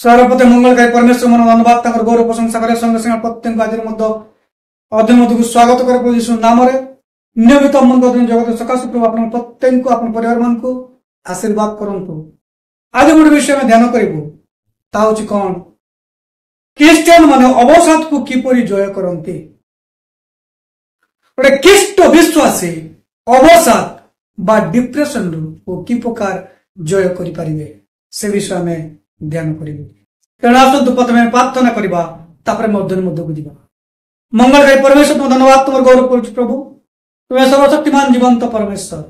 सर्वप्रथम मंगलकारी परमेश्वर मन धन्यवाद ताकर गौरव प्रशंसा करे संगे संगे प्रत्येक आज अध्ययन को स्वागत करे प्रभु यीशु नाम रे नियमित मन अध्ययन जगत सकाश प्रभु आपण प्रत्येक को आपण परिवार मान को आशीर्वाद करंतु। आज गोटे विषय में ध्यान करिवु ता होछि कोन क्रिश्चियन माने अवसाद को किपरि जय करंती। गोटे ख्रीष्ट विश्वासी अवसाद बा डिप्रेशन को कि प्रकार जय करि परिबे से विषय में ध्यान करिबु। तेणु आसतु प्रथमे प्रार्थना करिबा तापर अध्ययन मध्य को जिबा। मंगलकारी परमेश्वर तुम धन्यवाद तुम गौरव करुछु प्रभु तुम्हें सर्वशक्तिमान जीवंत परमेश्वर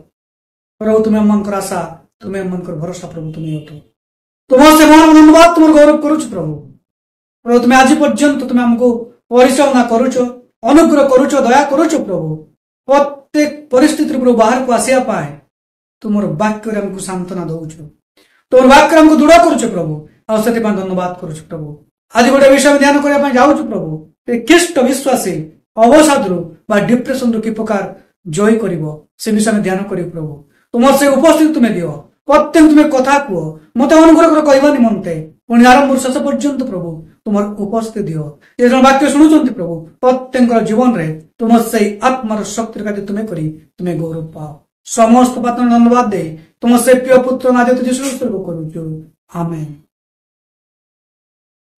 प्रभु तुम्हें मनकर आशा तुम्हें मनकर भरोसा प्रभु तुम्हें होतो तुमसे मान धन्यवाद तुम गौरव करुछु प्रभु प्रभु तुम्हें आज पर्यंत तुम्हें हमको परिचालना करुछो अनुग्रह करुछो दया करुछो प्रभु प्रत्येक परिस्थिति प्रभु बाहर को आसिया पाए तुमर वाक्य हमको सांत्वना दउछो तुम वाक्य हमको दृढ़ करुछो प्रभु आ से धन्यवाद करुछु प्रभु। आज गोटे विषय में ध्यान करबा जाउछु प्रभु ख्रीष्ट विश्वासी अवसाद बा डिप्रेशन कि प्रकार जय करिवो से विषय में ध्यान करिवो प्रभु तुम से उपस्थित तुम्हें दियो प्रत्येक तुम्हें कथा कुह मत अनुग्रह कर कहवा निमंते पुणी आरंभ शेष पर्यंत प्रभु तुम उपस्थित दियो ये जन वाक्य शुणुचंती प्रभु प्रत्येक जीवन रे तुम से आत्मार शक्ति का तुम्हें करी तुम्हें गौरव पाओ समस्त पात्र धन्यवाद दे तुम से प्रिय पुत्र नादित यीशु करूछु आमेन।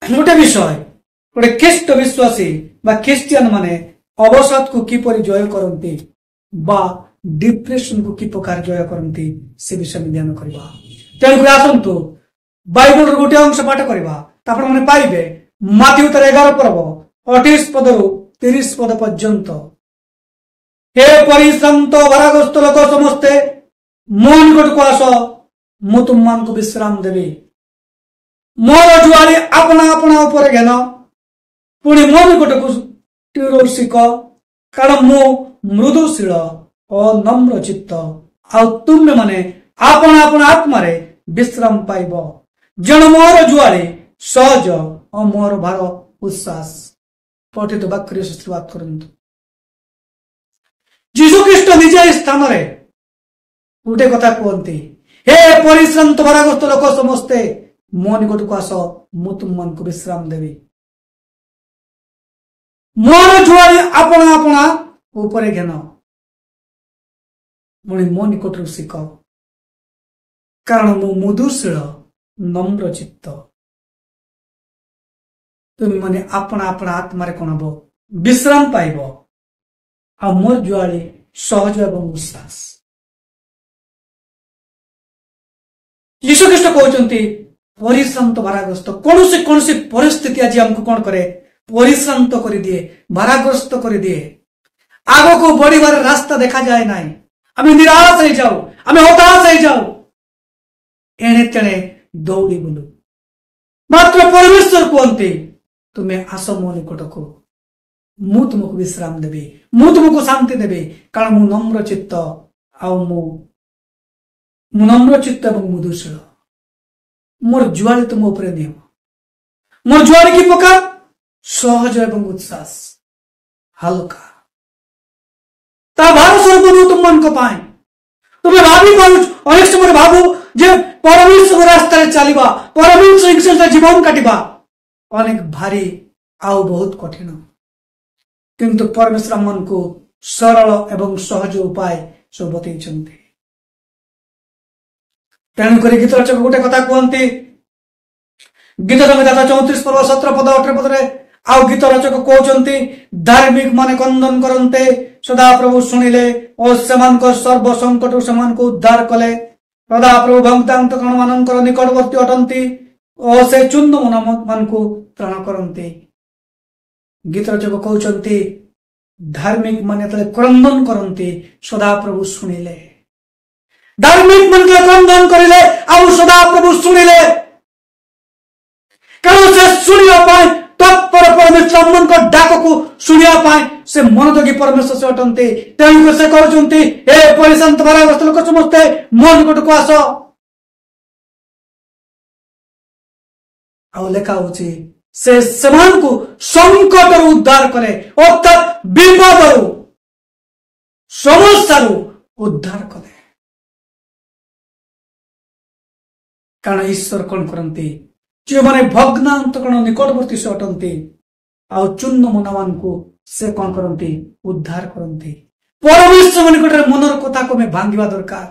गोटे विषय गोटे ख्रीष्ट विश्वासी बा क्रिश्चियन माने अवसाद को किपरि जय करंती बा डिप्रेशन को कि प्रकार जय करंती से विषय में ध्यान करबा। तेणु आसंतु बाइबल रो गोटे अंश पाठ करबा तापर माने पाइबे माथ्यू 11 पर्व 28 पद रु 30 पद पर्यंत। हे परिश्रांत भाराग्रस्त लोक समस्ते मो निकट को आस मु तुम मान को विश्राम देवी मोर जुआरी अपना अपना ऊपर घेन पुणी मो निकट को शिख कारण मु मृदुशील और नम्र चित्त आ तुम माने आपण आपण आत्मारे विश्राम पाइब जन मोर जुआरी सहज और मोर भार उच्छ्वास पठित वाक्य से शुरुआत करंतु। जीशु ख्रीष्ट निजे स्थान रे गोटे कथा कहती हे परिश्रांत भाराग्रस्त लोक समस्ते मो निकट को आस मु तुम मन को विश्राम देवी मोर जुआरी अपना अपना ऊपर घेन पुणी मो निकट शिख कारण मु मृदुशील नम्र चित्त तुम माने अपना अपना आत्मारे कौन हम विश्राम पाइब आ मोर जुआरी सहज एवं उच्छ्वास। यीशु ख्रीष्ट कहते परिश्रांत भाराग्रस्त कौन सी परिस्थिति आज हमको कौन करे परिश्रांत कर दिए भाराग्रस्त कर दिए आग को बढ़िबार रास्ता देखा जाए ना आम निराश हो जाऊ आम हताश हो जाऊ एणे तेणे दौड़ी बुलू मात्र परमेश्वर कहते तुम्हें आस मो निकट को मु तुमको विश्राम देवी मु तुमको शांति देवी कारण मु नम्र चित्त मु नम्र चित्त एवं मृदुशील मोर जुआरी तुम ऊपर नियम मोर जुआरी की प्रकार सहज एवं उच्छ्वास हल्का ता भार स्वरूप तुम मन को पाए तुम्हें भावी पाऊ अनेक समय भावु जे परमेश्वर रास्ता चलवा परमेश्वर जीवन काटिबा अनेक भारी आउ बहुत कठिन किंतु परमेश्वर मन को सरल एवं सहज उपाय सब बतई। तेणुक गीत रचक गोटे कथा कहते गीत संहिता 34 पर्व 17 पद 18 पद आउ गीत रचक कहते धार्मिक माने कंदन करते सदा प्रभु शुणिले और सर्व संकट से उद्धार कले सदा प्रभु भक्तांत कण मान निकटवर्ती अटंती और से चुन्न मन मान को त्राण करते। गीत रचक कहते धार्मिक माने क्रंदन करते सदा प्रभु शुणिले धार्मिक मन के क्रंदन करिले आउ सदा प्रभु शुणिले कारण से शुणिया पाए तत्पर परमेश्वर मन को डाक को शुणिया पाए से मनोयोगी परमेश्वर से अटंते तेणुक से कहते हे परिश्रांत भाराग्रस्त लोक समस्ते मो निकट को आस आउ लेखा होची से समान को संकट उद्धार करे अर्थात विपद समस्या उद्धार करे कारण ईश्वर कौन करती जो माने भग्नांतकरण निकटवर्ती से अटंती आउ चूर्ण मना मान को से कौन करती उद्धार करती परमेश्वर निकट मनर कथा को मैं भांगा दरकार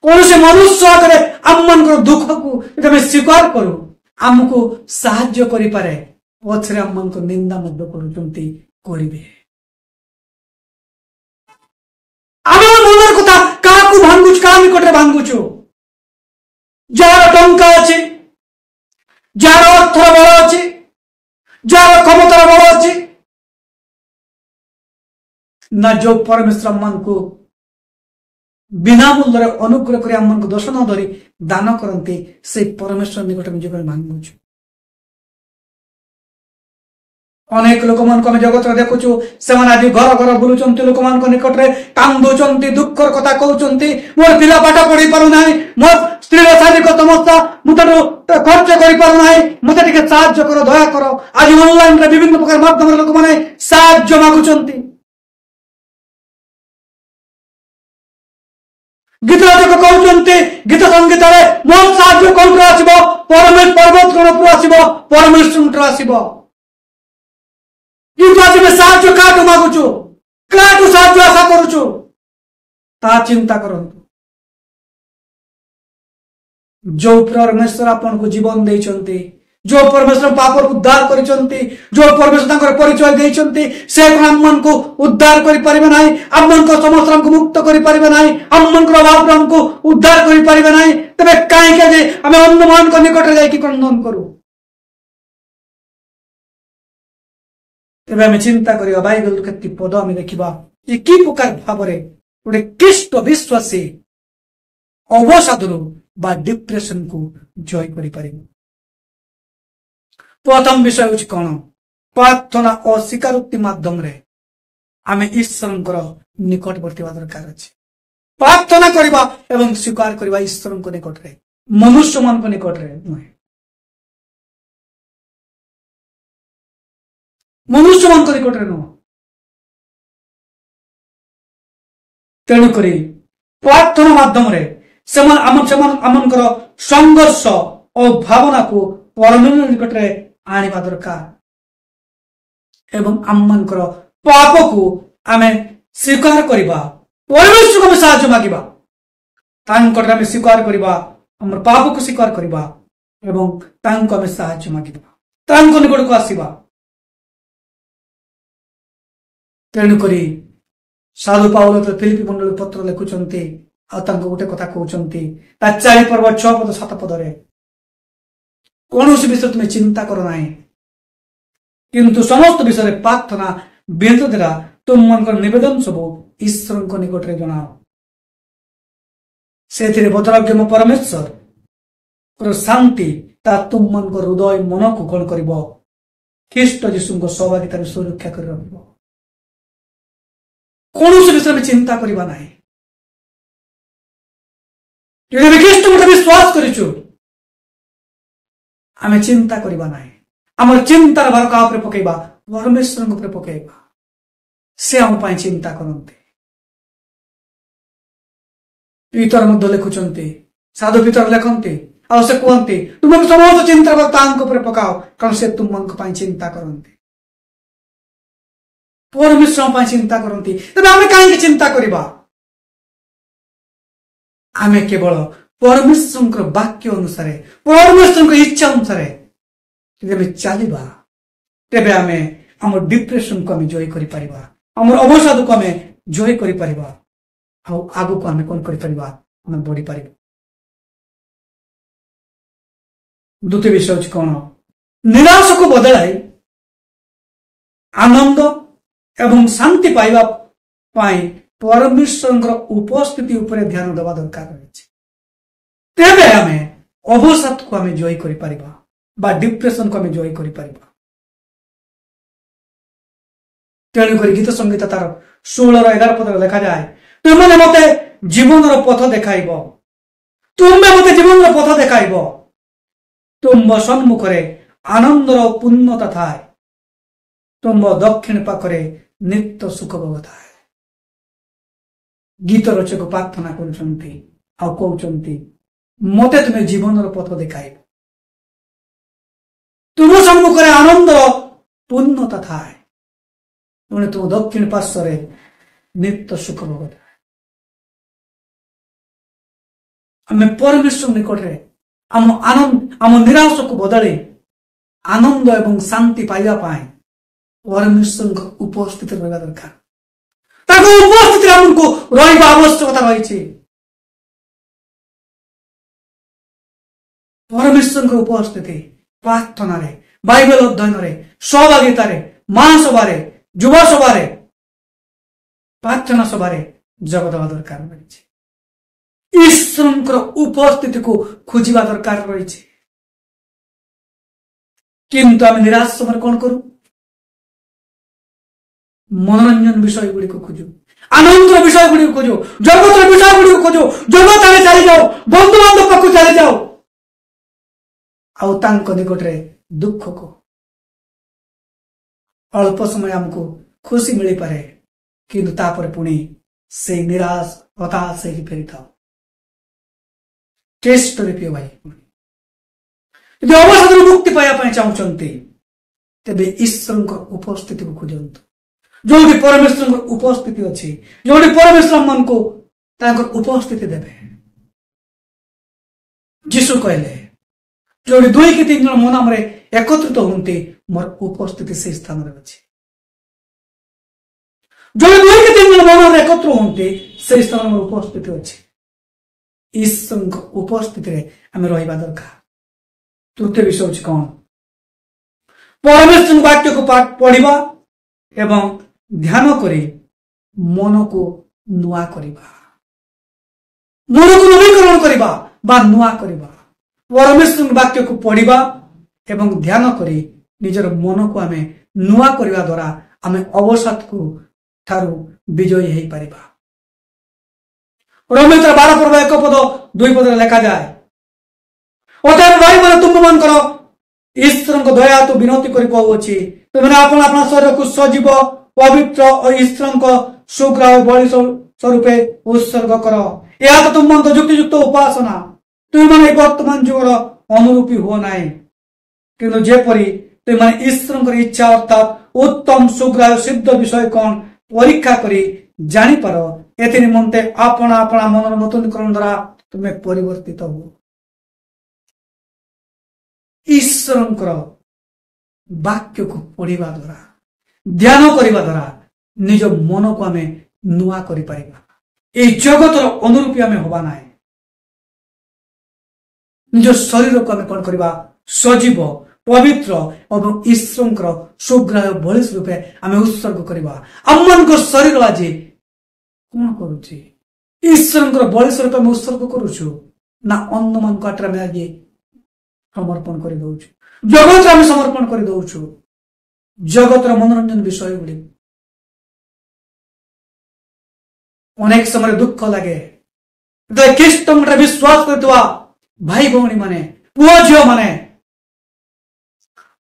कौन से मनुष्य आगे आम मान दुख को स्वीकार करूँ आमको साहाय्य करि पारे पछरे आम मान निंदा मध्य करुचंती करिवे आम मनर कथा काकू भांगुच का निकट भांगुचु जार टंका अच्छे जार अर्थर बल अच्छे जार क्षमतार बल अच्छे ना जो परमेश्वर आम मान को बिना मूल्य अनुग्रह कर आम मान दोष न धरी दान करते से परमेश्वर निकट निज भांगुचु अनेक लोक मान जगत देखुचु से आज घर घर बुलुंट लोक मान निकट में कांदुंट दुखर कथा कहते मोर पिला पाठ पढ़ी पार ना मोर स्त्री शारीरिक समस्या मुझे खर्च कर पार ना मत साहाय्य कर दया कर आज ऑनलाइन रे विभिन्न प्रकार माध्यम लोक मैंने साहाय्य मागुंट गीत रचक कहते गीत संगीत मोर साहाय्य कौन आसब पर्वत कौन आसब परमेश्वर आसब किंतु आज मैं साहाय्य काटू मागुचु काटू साहाय्य आशा करुचु ता चिंता करंतु जो परमेश्वर आपन को जीवन देइचंती जो परमेश्वर पाप को उद्धार करिचंती जो परमेश्वर तांकर परिचय देइचंती से हम मन को उद्धार करि परिबे नाही हम मन को समस्या को मुक्त करि परिबे नाही हम मन को अभाव हम को उद्धार करि परिबे नाही तबे काहे के जे हमें अन्यमान को निकट जाई कि क्रंदन करू तेरे चिंता करिया बाइबल केती पद आम देखा ये कि प्रकार भाव गोटे ख्रीष्ट विश्वासी अवसाद डिप्रेशन को जय कर प्रथम विषय हूँ कौन प्रार्थना और स्वीकारोक्ति माध्यम आम ईश्वर निकटवर्ती दरकार अच्छे प्रार्थना करवा एवं स्वीकार करवा ईश्वर निकट में मनुष्य मान निकट में नुहे मनुष्य मान निकट में नुह तेणुक प्रार्थना माध्यम आमर संघर्ष और भावना को परमेश्वर निकट में आनिबा दरकार एवं आमर पाप को आम स्वीकार करवा परमेश्वर को साहाय्य मागिबा आम स्वीकार करवा आम पाप को स्वीकार करवा एवं तांको आम साहाय्य मागिबा तांको निकट को आसीबा तेणुक साधु पाउल तो फिलिपी मंडल पत्र लिखुंट गोटे कथा कहते 4 पर्व 6 पद 7 पद कौन विषय तुम्हें चिंता कर ना किंतु समस्त विषय प्रार्थना विनती द्वारा तुम मन निवेदन सब ईश्वर को निकट में जनाओ से बदराग्यम परमेश्वर शांति ता तुम मन को हृदय मन को कौन कर ख्रीष्ट जीशु को सहभागितार सुरक्षा कर कौन विषय में चिंता करवा ना ख्रीष्ट गोटे विश्वास करूँ आम चिंता करवा ना आम चिंतार भार क्या पकेबा परमेश्वर पकेबा से आम चिंता करते पीतर मध्य लिखुंट साधु पीतर लिखते आ से कहते तुम समस्त चिंता भार पकाओ कारण से तुम मन चिंता करते परमेश्वर चिंता करती तेज आम कहीं चिंता करवा आम केवल परमेश्वर वाक्य अनुसार परमेश्वर इच्छा अनुसार चलवा तेरे आम आम डिप्रेशन को आम जय कर आम अवसाद को आम जय कर आगू को आम कौन कर बढ़ी पार द्वितीय विषय हूँ कौन निराश को बदलाई आनंद एवं शांति पाइबा परमेश्वर उपस्थिति उपर ध्यान देवा दरकार तेरे आम अवसाद को आम जय कर डिप्रेशन को आम जय कर तेणुक गीत संगीत तार 16-11 पद लिखा जाए तुमने मते जीवन पथ देखाइब तुम्हें मते जीवन पथ देखाइब तुम सम्मुखरे आनंदर पूर्णता थाए तुम दक्षिण पाखरे नित्य सुख था गीत रचक प्रार्थना कहते मते तुम्हें जीवन पथ देखाइब तुम सम्मुखें आनंदर पूर्णता थाए पुणी तुम दक्षिण पार्श्व नित्य सुख भोग आम परमेश्वर निकट आम आनंद आम निराश को बदले आनंद एवं शांति पाइबा परमेश्वर उपस्थित रहा दरकार उपस्थित आमको रहा आवश्यकता रही परमेश्वर उपस्थिति प्रार्थना बाइबल अध्ययन सहभागिता महासभा युवा सभा प्रार्थना सभा जगत दरकार रही ईश्वर उपस्थिति को खोजा दरकार रही किंतु आम निराश समय कौन करूं मनोरंजन विषय गुड़ी को खोजु आनंद विषय गुड़ी को खोजो जगत विषय गुड़ी को खोजो जगत आगे चली जाओ बंधु बांधव पाक चली जाओ आउ निकट रे दुख को अल्प समय हमको खुशी मिल पारे किंतु तापर पुणी से निराश हताश फेरी था टेस्ट प्रिय भाई यदि अवसाद मुक्ति पाया चाहते तेरे ईश्वर उपस्थिति को खोजत जो परमेश्वर उपस्थिति अच्छी जो परमेश्वर मन को उपस्थिति देवे जीशु कहले जो 2 कि 3 जन मो नाम एकत्रित होते मोर उपस्थिति से स्थान अच्छी जो 2 कि 3 जन मो नाम एकत्र होते से स्थान मोर उपस्थिति अच्छी ईश्वर उपस्थिति आम रहा दरकार तृतीय विषय हूँ कौन परमेश्वर वाक्य को पढ़ा एवं ध्यान करी मन को नुआ करिबा मन को नवीकरण करिबा बा नुआ करिबा परमेश्वर वाक्य को पढ़ा एवं ध्यान करी निजर मन को आमे नुआ करिबा द्वारा आमे अवसाद को ठारू विजयी हेई परिबा रोमियो 12 पर्व 1 पद 2 पद लिखा जाए अतएव भाई माने तुम मन करो ईश्वर को दया तो विनती करी कहउछि तुमने आपण आपण शरीर को सजीव पवित्र और ईश्वर को सुग्राह बलि स्वरूपे उत्सर्ग कर यह तो तुम मन तो युक्तियुक्त उपासना तुम मैंने वर्तमान जुगर अनुरूपी हो ना किंतु जेपरी तुम मैंने ईश्वर इच्छा अर्थात उत्तम सुग्राह सिद्ध विषय कौन परीक्षा करी जानी पार एथि निमंते आपना आपना मन नूतनीकरण द्वारा तुम्हें परिवर्तित हो ईश्वर वाक्य को पढ़ा द्वारा ध्यान करने द्वारा निज मन को आम नुआ कर जगतर अनुरूपी आम हवा ना निज शरीर को आम कौन करवा सजीव पवित्र और ईश्वर सुग्राह बलि स्वरूपे आम उत्सर्ग करवा आम मान शरीर आज कौन करुचे ईश्वर बलि स्वरूप आम उत्सर्ग करुचु ना अन्न मान को आटे आज समर्पण कर दौचु जगत आम समर्पण कर दौचु जगतर मनोरंजन विषय गुड़ी अनेक समय दुख लगे ख्रीष्ट विश्वास कर भाई भौणी माने पुओ झील माने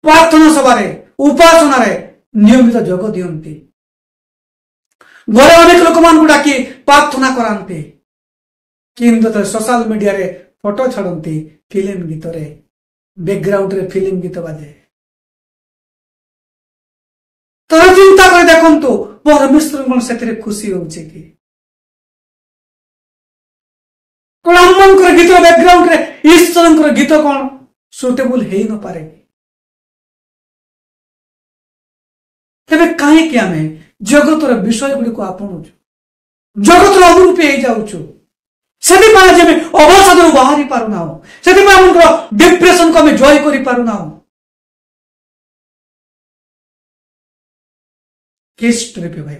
प्रार्थना सभा उपासना नियमित जोग दियंती घरे अनेक लोक मान डाकी प्रार्थना करांती किंतु सोशल मीडिया रे फोटो छाड़ती फिल्म गीत रे बैकग्राउंड रे फिल्म गीत बाजे तो चिंता कर देखु परमेश्वर कौन से खुशी होउछे कि कौन आम गीत बैकग्राउंड रे ईश्वर गीत कौन सुटेबल है न पारे तेरे कहीं आम जगतर विषय गुड़ी को आपणुचु जगतर अनुरूपी हो जाऊछु से अवसाद बाहरी पारुना से डिप्रेशन को आम जय कर पारुना भाई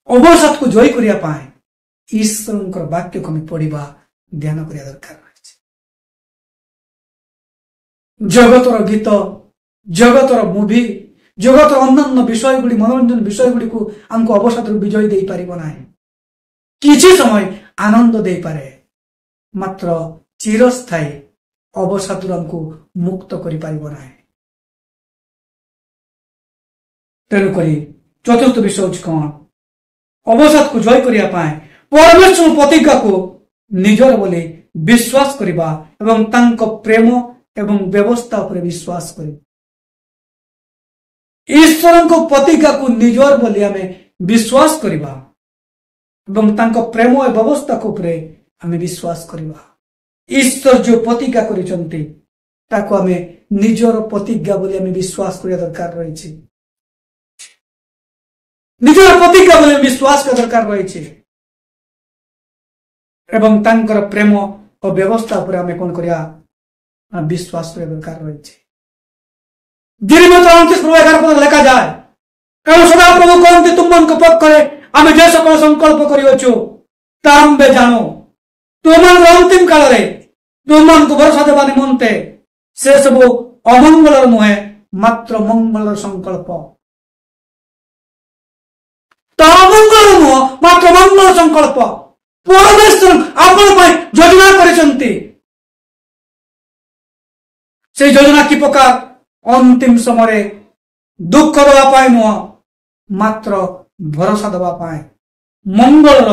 अवसाद को जय करने ईश्वर वाक्य को आम पढ़ा ध्यान करने दरकार जगतर गीत जगतर मुवी जगतर अन्य विषय गुड़ी मनोरंजन विषय गुड़ी को आमको अवसाद विजय दे पारिबो नाही किछि समय आनंद दे पारे मात्र चिरस्थायी अवसाद आमको मुक्त करि पारिबो नाही तेणुक चतुर्थ विषय कौन अवसाद को जय करने परमेश्वर प्रतिज्ञा को निजर बोली विश्वास करवा एवं तांको प्रेम एवं व्यवस्था उपर विश्वास करिबा ईश्वर को प्रतिज्ञा को निजर बोली आमे विश्वास करिबा एवं तांको प्रेम और व्यवस्था को उपरे आमे विश्वास करिबा ईश्वर जो प्रतिज्ञा करिसंती ताको आमे निजर प्रतिज्ञा बोली आमे विश्वास करिया दरकार रहिछि निजर प्रतिज्ञा बोली विश्वास का दरकार रहिछि एवं तांकर प्रेम और व्यवस्था उपर आमे कोन करिया विश्वास करिया दरकार रहिछि जिरमिया 33:11 लिखा जाए कारण सदा प्रभु कहते तुम मन को पक्ष आम जे सकल संकल्प करिवछु तांबे जानो तुम अंतिम काल रे तुम मन को भरोसा देवा निमंते से सब अमंगल नुहे मात्र मंगल संकल्प तो अमंगल नुह मात्र मंगल संकल्प परमेश्वर आपण योजना करिसंती से योजना की प्रकार अंतिम समय दुख दवापाई नुह मात्र भरोसा दवापाई मंगल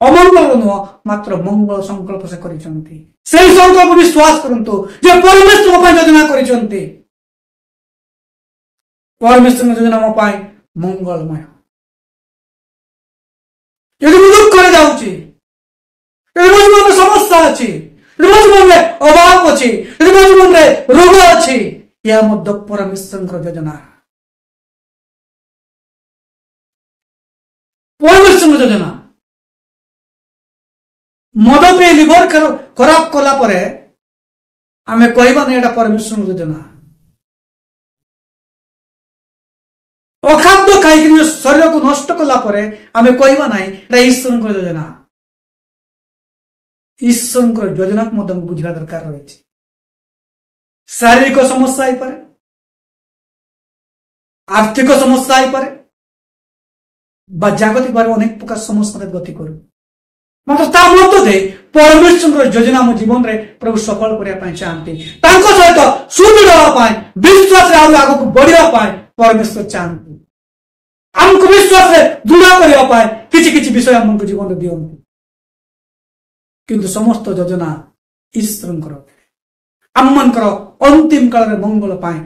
अमंगल नुह मात्र मंगल संकल्प से करिसंती से संकल्प विश्वास करंतु जे परमेश्वर पाई योजना करिसंती परमेश्वर योजना मो पाई मंगलमय यदि मु दुख करे जाउची यदि मो जीवन में समस्या अछि यदि मो जीवन में अभाव अछि यदि मो जीवन में रोग अछि या मध्य परमेश्वर योजना परमेश्वर योजना मद पे लिवर खराब कला परे आमे कहबा नै एटा परमेश्वर योजना अखाद्य खाई शरीर को नष्ट कला परे आमे कहबा नै एटा ईश्वर योजना ईश्वर योजना को मदन बुझा दरकार रहिछि शारीरिक समस्या आई पारे आर्थिक समस्या आई पारे जागतिक भाव अनेक प्रकार समस्या गति करू मात्र ता मध्य परमेश्वर योजना मो जीवन रे प्रभु सफल करिया चाहती सहित सुदृढ़ हवा विश्वास आगे को बढ़िया परमेश्वर चाहती आमको विश्वास दृढ़ करने किसी विषय आमको जीवन में दियंती किंतु समस्त योजना ईश्वर आम मनकर अंतिम काल में मंगल पाए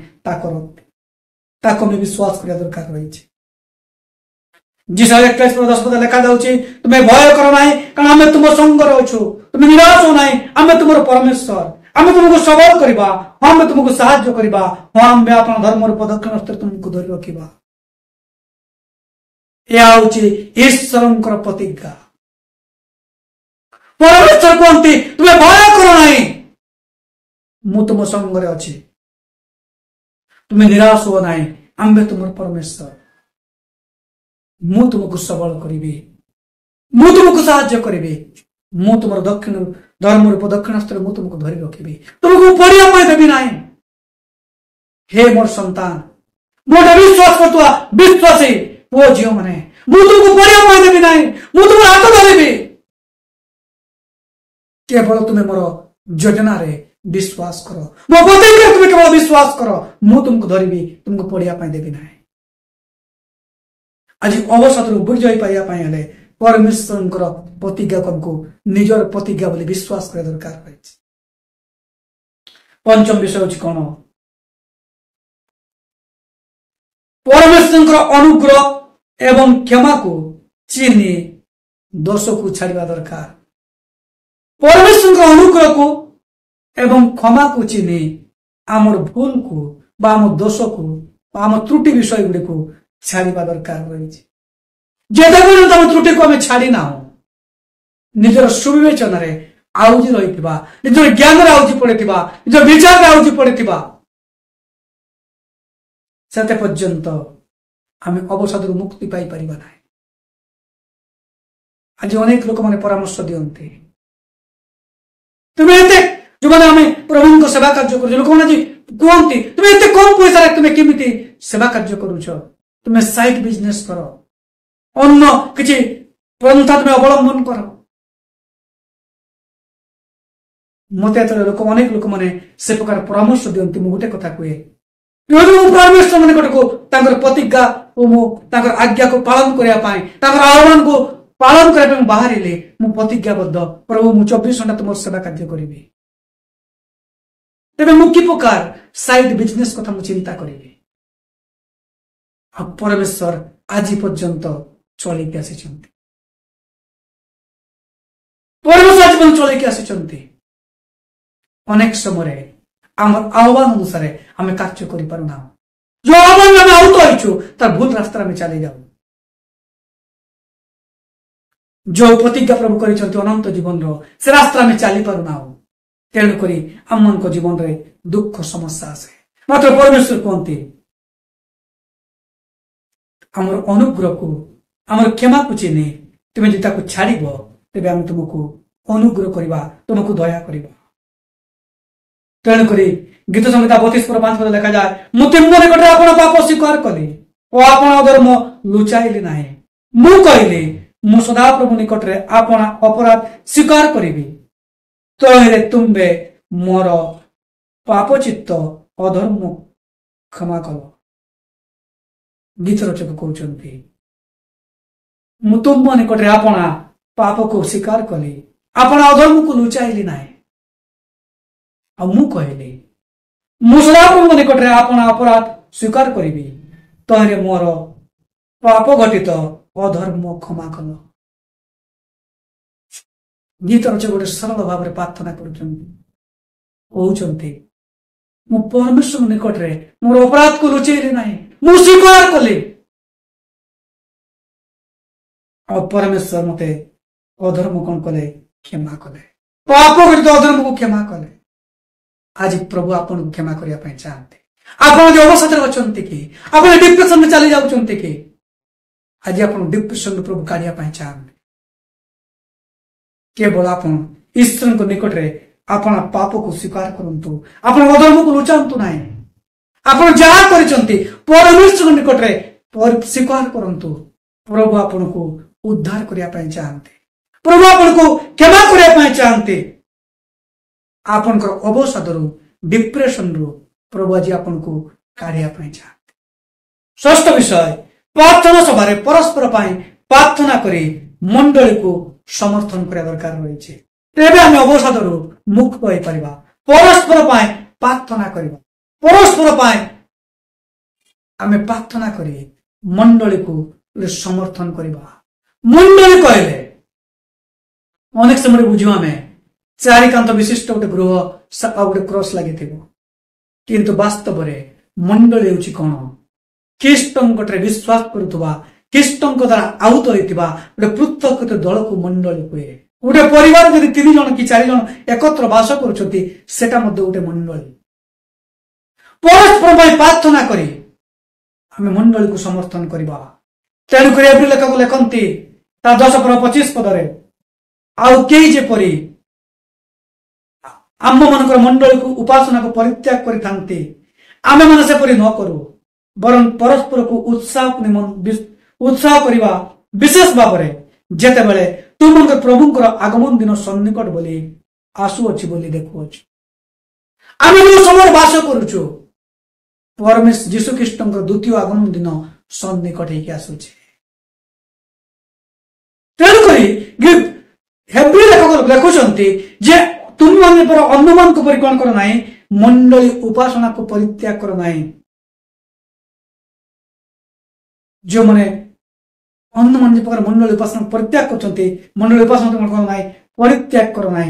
ताको में विश्वास करिया दरकार रही जिसा 21:10 लिखा जाउछि तुम्हें भय करो नाही कारण आमे तुम संग रहछु तुम्हें निराश हो नाही आमे तुमरो परमेश्वर आमे तुमको सबल करबा हम तुमको सहायता करबा हम अपन धर्म रो पदक्षेप स्तर तुमको धरि रखिबा या होछि ईश्वरंकर प्रतिज्ञा परमेश्वर कहते तुम्हें भय करो नाही मु तुम संग रे अछि तुम्हें निराश हो नाही आमे तुमरो परमेश्वर मु तुमको सबल करी मु तुमको साहाय्य करी मु तुम दक्षिण धर्म दक्षिण स्तर मु तुमको धरी रखी तुमको पढ़िया देवी ना हे मोर संतान मोटा विश्वास करतुआ विश्वासी पुओ झील मैंने मु तुमको पढ़िया देवी ना मु तुम हाथ धरबी केवल तुम्हें मोर योजना रे विश्वास करो मो प्रतिज्ञा तुम्हें केवल विश्वास करो मु तुमको धरबी तुमको पढ़िया देवी ना आज अवसर बुझे पाइबा परमेश्वर प्रतिज्ञा को निजर प्रतिज्ञा बोली विश्वास कर दरकार रही पंचम विषय हूँ कौन परमेश्वर अनुग्रह एवं क्षमा को चिन्ह दोष को छाड़ा दरकार परमेश्वर अनुग्रह को एवं क्षमा को चिन्ह आमर भूल को आम दोष को आम त्रुटि विषय गुड़ी को छाड़ा दरकार रही जेते पर्यंत आम त्रुटि को आम छाड़ी ना निजर सुविवेचन आउजी रही निजर ज्ञान आउजी पड़े निजर विचार आउजी पड़े से पर्यंत आम अवसाद मुक्ति पाई परिबा ना आज अनेक लोक मैंने परामर्श दियंती तुम्हें जो मैंने आम प्रभु को सेवा कार्य कर लोक मैंने कहती तुम्हें एत कम पैसा तुम्हें केमी सेवा कार्य करुच तुम्हें साइड बिजनेस कर अन्य किसी पंथा तुम्हें अवलंबन कर मत लोक अनेक लोक मैंने से प्रकार परामर्श दियंती मु गोटे कथा कहे परमेश्वर मैंने गोटे को प्रतिज्ञा और आज्ञा को पालन करने आह्वान को पालन करने बाहर मु प्रतिज्ञाबद्ध प्रभु मु 24 घंटा तुम सेवा कार्य करी तेरे मु कि प्रकार साइड बिजनेस कथा मु चिंता करिवे आ परमेश्वर आज पर्यंत चलिक आसिचंती परमेश्वर आज पर्यंत चलिक आसिचंती अनेक समय आम आह्वान अनुसार आम कार्य कर पारुना जो आह्वान आम आउट होइछु तार भूल रास्ता में चली जाऊ जो प्रतिज्ञा प्रभु करिसंती अनंत जीवन रो से रास्ता में चली पारुना तेणुक आम मान जीवन रे दुख समस्या आसे मात्र परमेश्वर कहते आमर अनुग्रह को आमर क्षमा को चिन्हे तुम्हें जो ताको छाड़ब तेरे आम तुमको अनुग्रह करवा तुमको दया करवा तेणुक गीत संहिता 32:5 पद लिखा जाए मुझे मन निकटे आपण पाप स्वीकार कले और आपण अधर्म लुचाइली ना मु कहली मु सदाप्रभु निकटे आपण अपराध स्वीकार करी तो तुम्बे मोर पापचित्त अधर्म क्षमा कल गीत रचक कहते मु तुम निकटे आपण पाप को स्वीकार कली आपण अधर्म को लुचाइली ना मु कहली मु सदाप्रभु निकटे आपण अपराध स्वीकार करी तो मोर पाप घटित अधर्म क्षमा कल गीत रचक गोटे सरल भाव में प्रार्थना कहते मु परमेश्वर निकटरे मोर अपराध को लुचेली ना मु स्वीकार कली और परमेश्वर मते अधर्म कौन कले क्षमा कले पाप घटित अधर्म को क्षमा कले आज प्रभु आपन को क्षमा करने चाहते आप जो अवस्था अच्छा कि आप डिप्रेशन में चली जाऊँच कि आज आप डिप्रेशन प्रभु काढ़ा चाहते केवल आप ईश्वर को निकटरे आपण पाप को स्वीकार करंतु आपण अधर्म को लुचांतु ना आपण जहा करिसंती परमेश्वर निकटरे स्वीकार करंतु प्रभु आपण को उद्धार करने चाहते प्रभु आपण को क्षमा करने चाहते आपण अवसाद रु डिप्रेशन रु प्रभु आज आपण को काढ़ा चाहते षष्ठ विषय प्रार्थना सभा परस्पर प्रार्थना करी मंडली को समर्थन करा दरकार रही तेरे आम अवसाद रु मुक्त हो पारिबा परस्पर प्रार्थना करबा परस्पर आम प्रार्थना करी मंडली को समर्थन करबा मंडली कहले अनेक समय बुझू आम चारिकांत विशिष्ट गोटे गृह गोटे क्रॉस लगी किंतु वास्तव में मंडली हूँ कौन ख्रीष्टंकटे विश्वास करुवा ख्रीष्टंक द्वारा आहूत होता गोटे पृथक दल को मंडली हुए गोटे परिवार जब 3 जन कि 4 जन एकत्र बास करा गोटे मंडली परस्पर प्रार्थना करी आम मंडली को समर्थन करवा तेणुक लेखक लिखती 10:25 पदरे आउ कई जेपरी आम मान मंडली को उपासना को परित्याग करते आम मैंने सेपरी न करूँ बरं परस्पर को उत्साह करवा विशेष भाव में जेते बेले तुम प्रभुंकर आगमन दिन सन्निकट बोली आसुअछि बोली देखुअछु आम जो समय बास करुचु परमेश्वर जीशु ख्रीष्ट द्वितीय आगमन दिन सन्निकट होगी आसुचे तेणुक हेब्री लेखक लिखुचंती जे तुम मान पर अन्य मान को कौन कर ना मंडली उपासना को परित्याग कर ना जो मैंने अन्य मान प्रकार मंडली उपासना परित्याग कर मंडली उपासना तुम कर ना परित्याग कर ना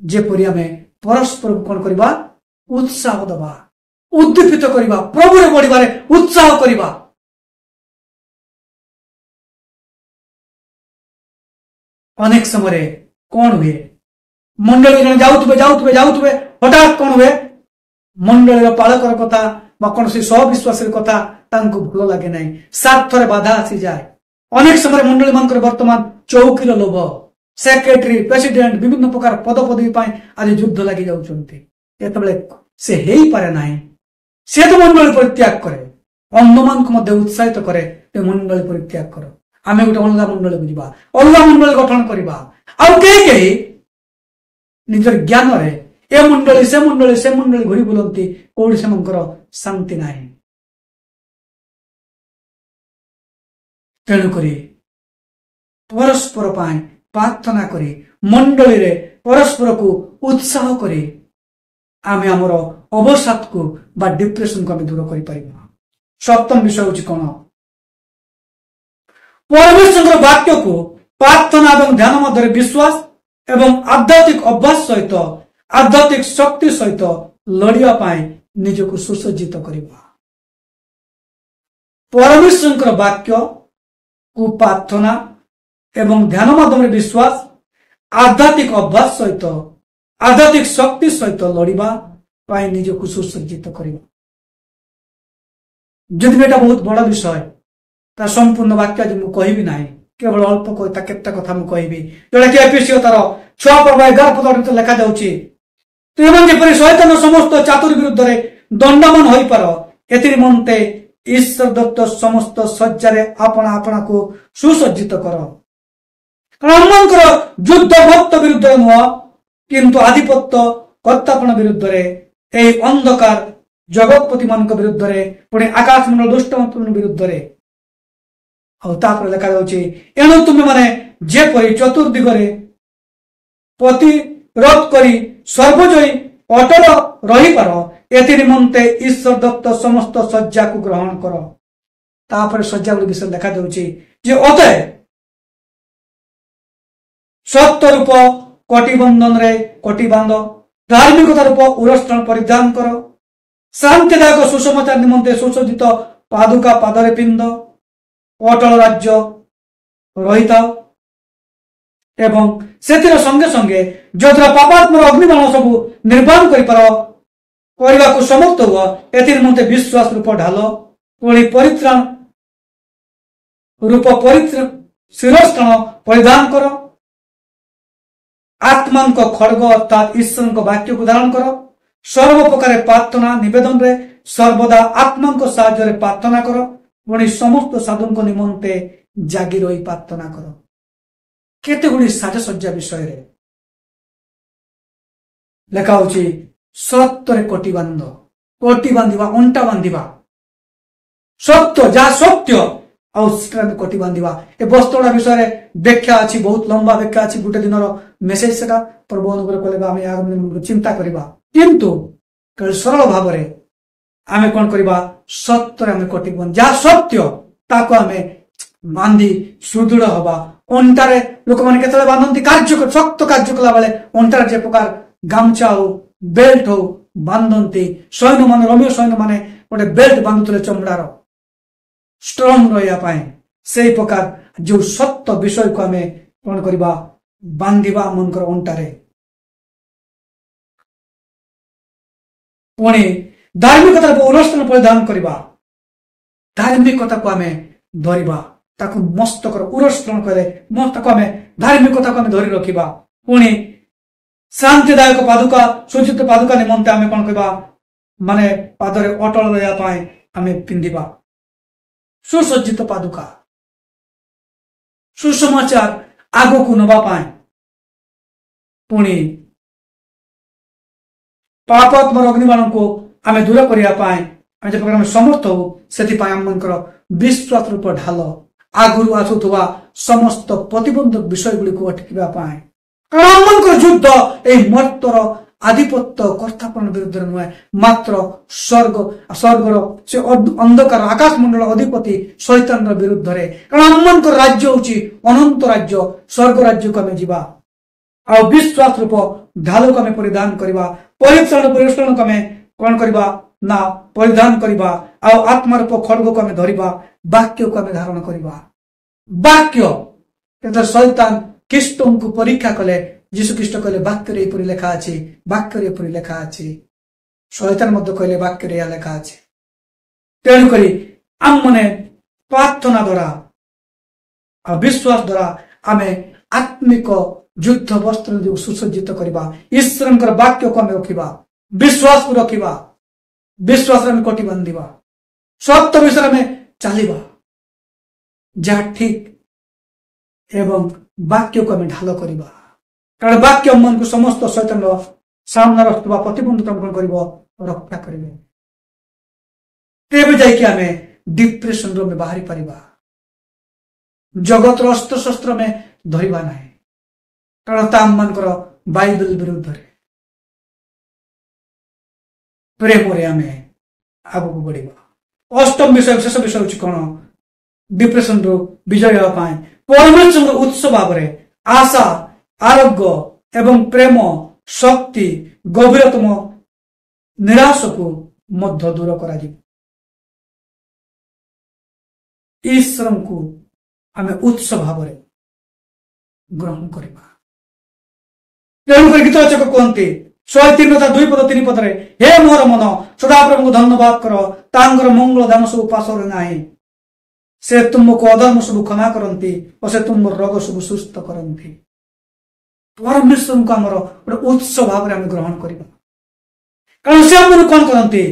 जेपरी आम परस्पर कौन करवा उत्साह दबा उद्दीपित करवा प्रभु बढ़िबारे उत्साह करवा अनेक समय कौन हुए मंडली जाऊे हठात कौन हुए मंडली पालकर कथा कौन सहविश्वास कथा भल लगे ना स्वार्थ बाधा आसी जाए अनेक समय मंडली मान बर्तमान चौकीर लोभ सेक्रेटरी प्रेसिडेंट विभिन्न प्रकार पदपदवी आज युद्ध लगी जाते से हो पारे ना से तो मंडली परित्याग करे अन्य मान को उत्साहित करे मंडली परित्याग कर आम गोटे अलग मंडली को जीवा अलग मंडली गठन करवा कई निजर ज्ञान रे ए मंडली से मंडली घुरी बुलती कौड़ी से शांति ना तेणुक परस्पर प्रार्थना करी मंडली रे परस्पर को उत्साह करी आमे हमर अवसाद को बा डिप्रेशन को आमे दूर करि परिबा। सप्तम विषय होची कोन परमेश्वर वाक्य को प्रार्थना एवं ध्यान मध्य विश्वास एवं आध्यात्मिक अभ्यास सहित आध्यात्मिक शक्ति सहित लड़िया पाए निजको सुसज्जित करिबा। परमेश्वर वाक्य को प्रार्थना एवं ध्यान माध्यम विश्वास आध्यात्मिक अभ्यास सहित आध्यात्मिक शक्ति सहित लड़िबा पाए निजको सुसज्जित करिबा। जदि एटा बहुत बड़ा विषय ता संपूर्ण वाक्य आज मु कहिबी नाही, केवल अल्प कथा केते कथा मु कहिबी जोटा कि एफएससी तार 6 पर्व 11 पद लिखा जाउची तुम जेपरि शैतान समस्त चातुर विरुद्ध रे दंडमान होई पारो एति निमंते ईश्वर दत्त समस्त सज्जारे आपना आपना को सुसज्जित करो। कारण युद्ध भक्त विरुद्ध नुह किंतु आधिपत्य कर्तापन विरुद्ध रे एई अंधकार जगतपति मान विरुद्ध रे पुणी आकाश मंडल दुष्ट विरुद्ध रे लिखा जाउची एणु तुम माने जेपरि चतुर्दिगरे प्रतिरोध करी सर्वजयी अटल रही पार एति निमंते ईश्वर दत्त समस्त सज्जा को ग्रहण कर। तापर सज्जा विषय देखा जाउची जे अतः सत्य रूप कटिबंधन रे कटि बांध धार्मिकता रूप उरस्त्रण परिधान कर शांतिदायक सुसमाचार निमंते सुसज्जित पादुका पादरे पिंद अटल राज्य रहिता एवं सेतिर संगे संगे जद्रा पापात्मर अग्निबाण सब निर्माण करने को समर्थ हुआ एथि निमंते विश्वास रूप ढाल पुणी परित्राण रूप शिरस्त्राण परिधान कर आत्मा खड़ग अर्थात ईश्वर वाक्य को धारण कर सर्व प्रकार प्रार्थना निवेदन रे सर्वदा आत्मा साहाय्य प्रार्थना कर पुणी समस्त साधु निमंते जागी रही प्रार्थना कर। केते गुडी साजसज्जा विषय रे लेखा होची सत्य कोटी बांधिबा अंटा बांधिबा सत्य जा सत्य आउ कोटी बांधिबा ए वस्तुड़ा विषय व्याख्या अच्छी बहुत लंबा व्याख्या अच्छी गोटे दिन मेसेज सेटा प्रभु अनुग्रह कले आमे आगामी चिंता करबा किंतु सरल भाव रे आमे कोन करबा सत्य आमे कोटी बांध जा सत्य ताको आमे बांधी सुदृढ़ हवा अंटारे लोक मैंने केतले बांधती कार्य शक्त कार्य कला बेले अंटारे जे प्रकार गामछा हो बेल्ट हो बांधती सैन्य मान रोमियो सैन्य माने गोटे बेल्ट बांधुले चमड़ार स्ट्रंग रहा से प्रकार जो सत्य विषय को आम कौन करवा बांधिबा मनकर अंटारे पुणी धार्मिकता उरस्त्रण परिधान करवा धार्मिकता को आम धरिबा ताकू मस्तकर उरस्त्रण करे मस्तक आम धार्मिकता को आम धरी रखिबा पुणी शांतिदायक पादुका सुचित पादुका निमंते आम कौन करवा माने पादरे अटल रहा आम पिंधिबा सुसज्जित पादुका सुसमाचार आगो को नवा पाए पुणी पापात्मर अग्निबाण को आम दूर करने आम जो प्रकार समर्थ हो से आमर विश्वास रूप ढाल आगुरी आसुवा समस्त प्रतिबंधक विषय गुड़ी अटकापी कारण युद्ध यही मर्तर आधिपत्य कर्तापन विरुद्ध नुहे मात्र स्वर्गर से अंधकार आकाश मंडल अधिपति शैतान विरुद्ध रे कारण आम राज्य होची अनंत राज्य स्वर्ग राज्य को आम जीवा आ विश्वास रूप ढाल को आम परिधान करवा परिश्रण को आम कौन करवा ना परिधान करवा आत्मा रूप खड़ग को आम धरिबा वाक्य को आम धारण करवा वाक्य शैतान ख्रीष्ट को परीक्षा कले जीशु ख्रीष्ट कहले वाक्य रे लेखा अछि वाक्य रे लेखा अछि शैतान मध्य कहले वाक्य रे लेखा अछि तेणु करी आम मने प्रार्थना द्वारा विश्वास द्वारा आमे आत्मिक युद्ध वस्त्र सुसज्जित करवा ईश्वर वाक्य को आम रखिबा विश्वास को रखिबा विश्वास रे कोटी बांधिबा सत्य विषय में चलिबा जहाँ ठीक एवं वाक्य को आम ढाल करवा कारण वाक्य मन को समस्त शैतान सामना रखा प्रतिबंधक कौन कर रक्षा करेंगे तेज जाकि आम डिप्रेशन में बाहरी पारिबा जगत अस्त्र शस्त्र में धरिबा ना କାରଣ ତା ଆମମାନଙ୍କର ବାଇବେଲ ବିରୁଦ୍ଧରେ। ପ୍ରେମରେ ଆମେ ଆଗକୁ ବଢିବା। ଅଷ୍ଟମ ବିଷୟ, ଶେଷ ବିଷୟ ହେଉଛି କଣ? ଡିପ୍ରେସନରୁ ବିଜୟ ହେବା ପାଇଁ ପରମେଶ୍ୱରଙ୍କ ଉତ୍ସ ଭାବରେ ଆଶା, ଆରୋଗ୍ୟ ଏବଂ ପ୍ରେମ, ଶକ୍ତି, ଗଭୀରତମ ନିରାଶକୁ ମଧ୍ୟ ଦୂର କରାଯିବ। ଈଶ୍ୱରଙ୍କୁ ଆମେ ଉତ୍ସ ଭାବରେ ଗ୍ରହଣ କରିବା। ତେଣୁକରି ଗୀତ ରଚକ କୁହନ୍ତି 103:2-3 ହେ ମୋର ମନ ସଦାପ୍ରଭୁଙ୍କୁ ଧନ୍ୟବାଦ କର, ତାଙ୍କର ମଙ୍ଗଳ ଦାନ ସବୁ ପାଶରେ ନାହିଁ। ସେ ତୁମକୁ ଅଧର୍ମ ସବୁ କ୍ଷମା କରନ୍ତି ଓ ସେ ତୁମର ରୋଗ ସବୁ ସୁସ୍ଥ କରନ୍ତି। ପରମେଶ୍ୱରଙ୍କୁ ଆମର ଗୋଟେ ଉତ୍ସ ଭାବରେ ଆମେ ଗ୍ରହଣ କରିବା। କାରଣ ସେ ଆମକୁ କଣ କରନ୍ତି?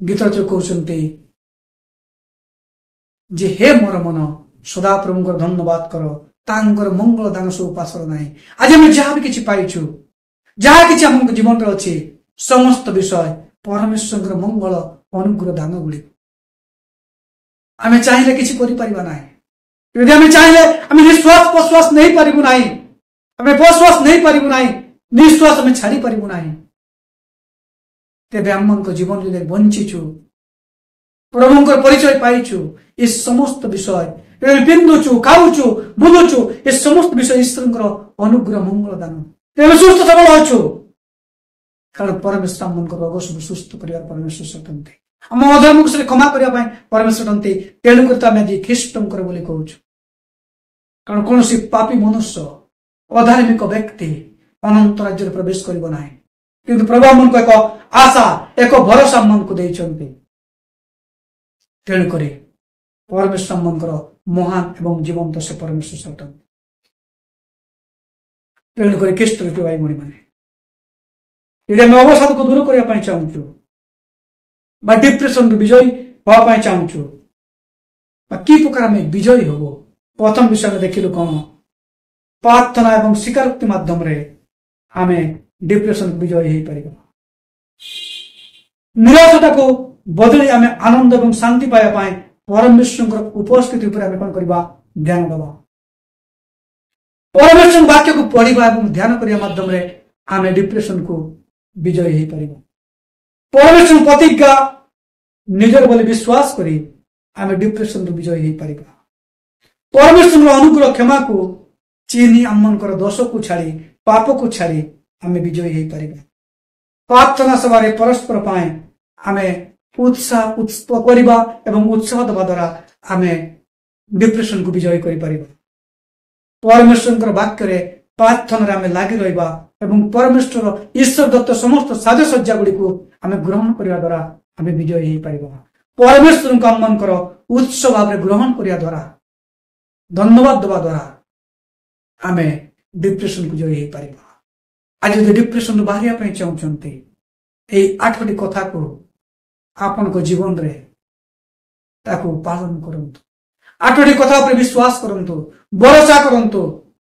ଗୀତ ରଚକ କହୁଛନ୍ତି ଯେ ହେ ମୋର ମନ ସଦାପ୍ରଭୁଙ୍କର ଧନ୍ୟବାଦ କର, ତାଙ୍କର ମଙ୍ଗଳ ଦାନ ସବୁ ପାଶର ନାହିଁ। ଆଜି ଆମେ ଯାହା ବି କିଛି ପାଇଛୁ, ଯାହା କିଛି ଆମ ଜୀବନରେ ଅଛି, ସମସ୍ତ ବିଷୟ ପରମେଶ୍ୱରଙ୍କର ମଙ୍ଗଳ ଅନୁଗ୍ରହ ଦାନ ଗୁଡ଼ିକ। ଆମେ ଚାହିଁଲେ କିଛି କରିପାରିବା ନାହିଁ। ଯଦି ଆମେ ଚାହିଁଲେ ଆମେ ନିଶ୍ୱାସ ପ୍ରଶ୍ୱାସ ନେଇପାରିବୁ ନାହିଁ, ଆମେ ପ୍ରଶ୍ୱାସ ନେଇପାରିବୁ ନାହିଁ, ନିଶ୍ୱାସ ଆମେ ଛାଡି ପାରିବୁ ନାହିଁ। ତେବେ ଆମମାନଙ୍କ ଜୀବନ ଯଦି ବଞ୍ଚିଛୁ, ପ୍ରଭୁଙ୍କର ପରିଚୟ ପାଇଛୁ, ଏ ସମସ୍ତ ବିଷୟ ପିନ୍ଧୁଛୁ, ଖାଉଛୁ, ବୁଲୁଛୁ, ଏ ସମସ୍ତ ବିଷୟ ଈଶ୍ୱରଙ୍କର ଅନୁଗ୍ରହ ମଙ୍ଗଳ ଦାନ। ତେବେ ସୁସ୍ଥ ସବଳ ଅଛୁ, କାରଣ ପରମେଶ୍ୱର ଆମମାନଙ୍କର ରୋଗ ସବୁ ସୁସ୍ଥ କରିବାର ପରମେଶ୍ୱର ଅଟନ୍ତି। ଆମ ଅଧର୍ମକୁ ସେ କ୍ଷମା କରିବା ପାଇଁ ପରମେଶ୍ୱର ଅଟନ୍ତି। ତେଣୁକରି ତ ଆମେ ଆଜି ଖ୍ରୀଷ୍ଟଙ୍କର ବୋଲି କହୁଛୁ। କାରଣ କୌଣସି ପାପୀ ମନୁଷ୍ୟ, ଅଧାର୍ମିକ ବ୍ୟକ୍ତି ଅନନ୍ତ ରାଜ୍ୟରେ ପ୍ରବେଶ କରିବ ନାହିଁ। କିନ୍ତୁ ପ୍ରଭୁ ଆମମାନଙ୍କୁ ଏକ ଆଶା, ଏକ ଭରସା ଆମମାନଙ୍କୁ ଦେଇଛନ୍ତି। ତେଣୁକରି ପରମେଶ୍ୱର ଆମମାନଙ୍କର ମହାନ ଏବଂ ଜୀବନ୍ତ ସେ ପରମେଶ୍ୱର ଅଟନ୍ତି। ତେଣୁକରି ଖ୍ରୀଷ୍ଟ ଭାଇ ଭଉଣୀମାନେ, ଯଦି ଆମେ ଅବସାଦକୁ ଦୂର କରିବା ପାଇଁ ଚାହୁଁଛୁ ବା ଡିପ୍ରେସନରୁ ବିଜୟୀ ହେବା ପାଇଁ ଚାହୁଁଛୁ, ବା କି ପ୍ରକାର ଆମେ ବିଜୟୀ ହବ, ପ୍ରଥମ ବିଷୟ ଆମେ ଦେଖିଲୁ କଣ? ପ୍ରାର୍ଥନା ଏବଂ ସ୍ୱୀକାରୋକ୍ତି ମାଧ୍ୟମରେ ଆମେ ଡିପ୍ରେସନ ବିଜୟୀ ହେଇପାରିବା। ନିରାଶତାକୁ ବଦଳି ଆମେ ଆନନ୍ଦ ଏବଂ ଶାନ୍ତି ପାଇବା ପାଇଁ ପରମେଶ୍ୱରଙ୍କର ଉପସ୍ଥିତି ଉପରେ ଆମେ କଣ କରିବା? ଧ୍ୟାନ ଦେବା। ପରମେଶ୍ୱର ବାକ୍ୟକୁ ପଢିବା ଏବଂ ଧ୍ୟାନ କରିବା ମାଧ୍ୟମରେ ଆମେ ଡିପ୍ରେସନକୁ ବିଜୟୀ ହେଇପାରିବା। ପରମେଶ୍ୱର ପ୍ରତିଜ୍ଞା ନିଜର ବୋଲି ବିଶ୍ୱାସ କରି ଆମେ ଡିପ୍ରେସନରୁ ବିଜୟୀ ହେଇପାରିବା। ପରମେଶ୍ୱରଙ୍କ ଅନୁଗ୍ରହ କ୍ଷମାକୁ ଚିହ୍ନି ଆମମାନଙ୍କର ଦୋଷକୁ ଛାଡ଼ି, ପାପକୁ ଛାଡ଼ି ଆମେ ବିଜୟୀ ହେଇପାରିବା। ପ୍ରାର୍ଥନା ସଭାରେ ପରସ୍ପର ପାଇଁ ଆମେ ଉତ୍ସାହ କରିବା ଏବଂ ଉତ୍ସାହ ଦେବା ଦ୍ୱାରା ଆମେ ଡିପ୍ରେସନକୁ ବିଜୟୀ କରିପାରିବା। ପରମେଶ୍ୱରଙ୍କର ବାକ୍ୟରେ ପ୍ରାର୍ଥନାରେ ଆମେ ଲାଗି ରହିବା ଏବଂ ପରମେଶ୍ୱର ଈଶ୍ୱର ଦତ୍ତ ସମସ୍ତ ସାଜସଜ୍ଜା ଗୁଡ଼ିକୁ ଆମେ ଗ୍ରହଣ କରିବା ଦ୍ୱାରା ଆମେ ବିଜୟୀ ହେଇପାରିବା। ପରମେଶ୍ୱରଙ୍କୁ ଆମମାନଙ୍କର ଉତ୍ସ ଭାବରେ ଗ୍ରହଣ କରିବା ଦ୍ୱାରା, ଧନ୍ୟବାଦ ଦେବା ଦ୍ୱାରା ଆମେ ଡିପ୍ରେସନକୁ ଜୟୀ ହେଇପାରିବା। ଆଜି ଯଦି ଡିପ୍ରେସନରୁ ବାହାରିବା ପାଇଁ ଚାହୁଁଛନ୍ତି, ଏଇ 8ଟି କଥାକୁ ଆପଣଙ୍କ ଜୀବନରେ ତାକୁ ପାଳନ କରନ୍ତୁ। 8ଟି କଥା ଉପରେ ବିଶ୍ୱାସ କରନ୍ତୁ, ଭରସା କରନ୍ତୁ,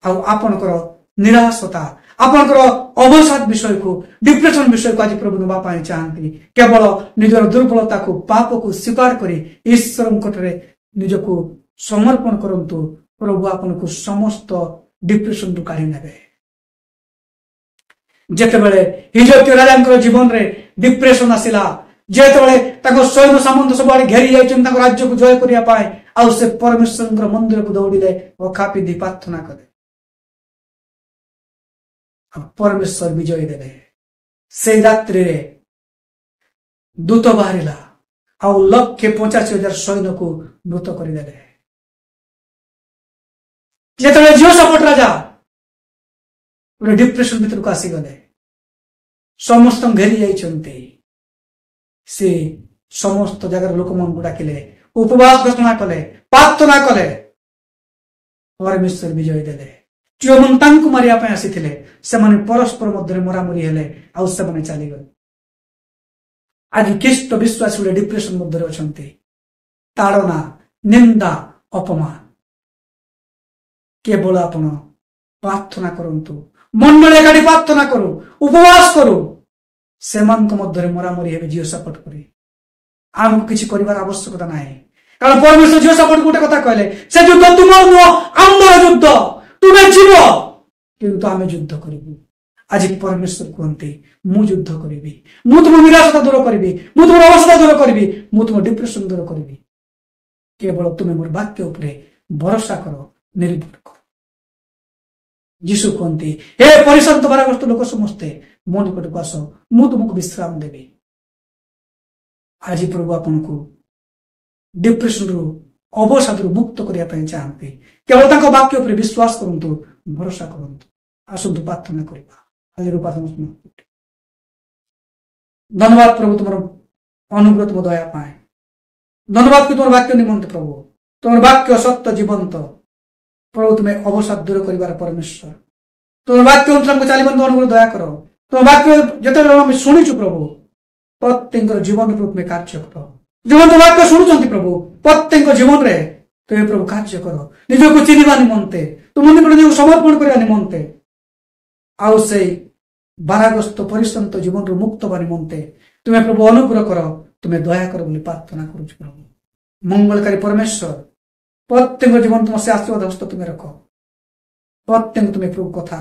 ଆଉ ଆପଣଙ୍କର ନିରାଶତା, ଆପଣଙ୍କର ଅବସାଦ ବିଷୟକୁ, ଡିପ୍ରେସନ ବିଷୟକୁ ଆଜି ପ୍ରଭୁ ନେବା ପାଇଁ ଚାହାନ୍ତି। କେବଳ ନିଜର ଦୁର୍ବଳତାକୁ, ପାପକୁ ସ୍ୱୀକାର କରି ଈଶ୍ୱରଙ୍କଠାରେ ନିଜକୁ ସମର୍ପଣ କରନ୍ତୁ। ପ୍ରଭୁ ଆପଣଙ୍କୁ ସମସ୍ତ ଡିପ୍ରେସନରୁ କାଢି ନେବେ। ଯେତେବେଳେ ହିଜକିୟା ରାଜାଙ୍କର ଜୀବନରେ ଡିପ୍ରେସନ ଆସିଲା, ଯେତେବେଳେ ତାଙ୍କ ସୈନ୍ୟ ସାମନ୍ତ ସବୁଆଡେ ଘେରି ଯାଇଛନ୍ତି ତାଙ୍କ ରାଜ୍ୟକୁ ଜୟ କରିବା ପାଇଁ, ଆଉ ସେ ପରମେଶ୍ୱରଙ୍କର ମନ୍ଦିରକୁ ଦୌଡ଼ିଲେ ଓ ଖାପିଦି ପ୍ରାର୍ଥନା କଲେ, ପରମେଶ୍ୱର ବିଜୟ ଦେଲେ। ସେଇ ରାତ୍ରିରେ ଦୂତ ବାହାରିଲା ଆଉ 1,85,000 ସୈନ୍ୟକୁ ମୃତ କରିଦେଲେ। ଯେତେବେଳେ ଜିହୋଶାଫାଟ ରାଜା ଗୋଟେ ଡିପ୍ରେସନ ଭିତରକୁ ଆସିଗଲେ, ସମସ୍ତଙ୍କୁ ଘେରି ଯାଇଛନ୍ତି, ସେ ସମସ୍ତ ଜାଗାର ଲୋକମାନଙ୍କୁ ଡାକିଲେ, ଉପବାସ ଘୋଷଣା କଲେ, ପ୍ରାର୍ଥନା କଲେ, ପରମେଶ୍ୱର ବିଜୟ ଦେଲେ। ଯେଉଁମାନେ ତାଙ୍କୁ ମାରିବା ପାଇଁ ଆସିଥିଲେ ସେମାନେ ପରସ୍ପର ମଧ୍ୟରେ ମରାମରି ହେଲେ ଆଉ ସେମାନେ ଚାଲିଗଲେ। ଆଜି ଖ୍ରୀଷ୍ଟ ବିଶ୍ୱାସୀ ଗୋଟେ ଡିପ୍ରେସନ ମଧ୍ୟରେ ଅଛନ୍ତି। ତାଡ଼ନା, ନିନ୍ଦା, ଅପମାନ। କେବଳ ଆପଣ ପ୍ରାର୍ଥନା କରନ୍ତୁ, ମଣ୍ଡଳୀ ଏକାଠି ପ୍ରାର୍ଥନା କରୁ, ଉପବାସ କରୁ, ସେମାନଙ୍କ ମଧ୍ୟରେ ମରାମରି ହେବେ ଜିହୋଶାଫାଟ କରି। ଆମକୁ କିଛି କରିବାର ଆବଶ୍ୟକତା ନାହିଁ। কারণ পরমেশ্বর জিহোশাফাতକୁ ଗୋଟେ କଥା କହିଲେ, ସେ ଯୁଦ୍ଧ ତୁମର ନୁହଁ ଆମର ଯୁଦ୍ଧ, ତୁମେ ଯିବ କିନ୍ତୁ ଆମେ ଯୁଦ୍ଧ କରିବୁ। ଆଜି ପରମେଶ୍ୱର କୁହନ୍ତି, ମୁଁ ଯୁଦ୍ଧ କରିବି, ମୁଁ ତୁମ ନିରାଶତା ଦୂର କରିବି, ମୁଁ ତୁମର ଅବସ୍ଥା ଦୂର କରିବି, ମୁଁ ତୁମ ଡିପ୍ରେସନ ଦୂର କରିବି। କେବଳ ତୁମେ ମୋର ବାକ୍ୟ ଉପରେ ଭରସା କର, ନିର୍ଭର କର। ଯୀଶୁ କୁହନ୍ତି, ହେ ପରିଶ୍ରାନ୍ତ ଭାରାଗ୍ରସ୍ତ ଲୋକ ସମସ୍ତେ ମୋ ନିକଟକୁ ଆସ, ମୁଁ ତୁମକୁ ବିଶ୍ରାମ ଦେବି। ଆଜି ପ୍ରଭୁ ଆପଣଙ୍କୁ ଡିପ୍ରେସନରୁ ଅବସାଦରୁ ମୁକ୍ତ କରିବା ପାଇଁ ଚାହାନ୍ତି। କେବଳ ତାଙ୍କ ବାକ୍ୟ ଉପରେ ବିଶ୍ୱାସ କରନ୍ତୁ, ଭରସା କରନ୍ତୁ। ଆସନ୍ତୁ ପ୍ରାର୍ଥନା କରିବା। ଆଜିର ପ୍ରାର୍ଥନା ଧନ୍ୟବାଦ ପ୍ରଭୁ ତୁମର ଅନୁଗ୍ରହ, ତୁମ ଦୟା ପାଇଁ ଧନ୍ୟବାଦ କି ତୁମର ବାକ୍ୟ ନିମନ୍ତେ ପ୍ରଭୁ। ତୁମର ବାକ୍ୟ ସତ୍ୟ ଜୀବନ୍ତ ପ୍ରଭୁ। ତୁମେ ଅବସାଦ ଦୂର କରିବାର ପରମେଶ୍ୱର। ତୁମର ବାକ୍ୟ ଅନୁସାରେ ଆମକୁ ଚାଲିବାକୁ ଅନୁଗ୍ରହ ଦୟା କର। ତୁମ ବାକ୍ୟ ଯେତେବେଳେ ଆମେ ଶୁଣିଛୁ ପ୍ରଭୁ, ପ୍ରତ୍ୟେକଙ୍କର ଜୀବନରେ ତୁମେ କାର୍ଯ୍ୟ କର। ଯେଉଁମାନେ ବାକ୍ୟ ଶୁଣୁଛନ୍ତି ପ୍ରଭୁ, ପ୍ରତ୍ୟେକ ଜୀବନରେ ତୁମେ ପ୍ରଭୁ କାର୍ଯ୍ୟ କର। ନିଜକୁ ଚିହ୍ନିବା ନିମନ୍ତେ, ତୁମ ନିକଟରେ ନିଜକୁ ସମର୍ପଣ କରିବା ନିମନ୍ତେ, ଆଉ ସେଇ ଭାରାଗ୍ରସ୍ତ ପରିଶ୍ରାନ୍ତ ଜୀବନରୁ ମୁକ୍ତ ହେବା ନିମନ୍ତେ ତୁମେ ପ୍ରଭୁ ଅନୁଗ୍ରହ କର, ତୁମେ ଦୟା କର ବୋଲି ପ୍ରାର୍ଥନା କରୁଛୁ ପ୍ରଭୁ। ମଙ୍ଗଳକାରୀ ପରମେଶ୍ୱର, ପ୍ରତ୍ୟେକ ଜୀବନ ତୁମ ସେ ଆଶୀର୍ବାଦ ହସ୍ତ ତୁମେ ରଖ। ପ୍ରତ୍ୟେକ ତୁମେ ପ୍ରଭୁ କଥା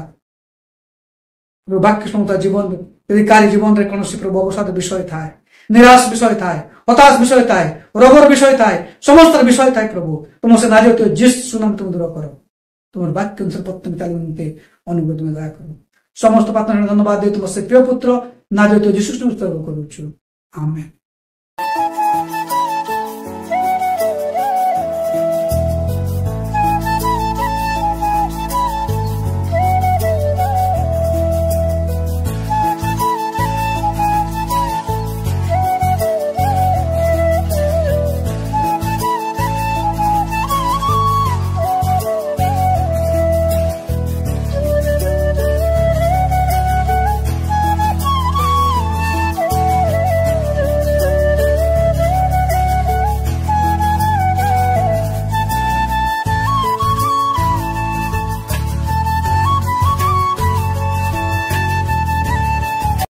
ବାକ୍ୟ ଶୁଣୁଥିବା ଜୀବନ, ଯଦି କାହାରି ଜୀବନରେ କୌଣସି ପ୍ରଭୁ ଅବସାଦ ବିଷୟ ଥାଏ, ନିରାଶ ବିଷୟ ଥାଏ, ହତାଶ ବିଷୟ ଥାଏ, ରୋଗର ବିଷୟ ଥାଏ, ସମସ୍ତ ବିଷୟ ଥାଏ ପ୍ରଭୁ, ତୁମ ସେ ନାଜତୀୟ ଯୀଶୁ ନାମ ତୁମେ ଦୂର କର। ତୁମର ବାକ୍ୟ ଅନୁସାରେ ପ୍ରତ୍ୟେକ ଚାଲିବା ନିମନ୍ତେ ଅନୁଗ୍ରହ ତୁମେ ଦୟା କର। ସମସ୍ତ ପ୍ରାର୍ଥନା ଧନ୍ୟବାଦ ଦେଇ ତୁମ ସେ ପ୍ରିୟ ପୁତ୍ର ନାଜତୀୟ ଯୀଶୁ କରୁଛୁ। ଆମେନ୍।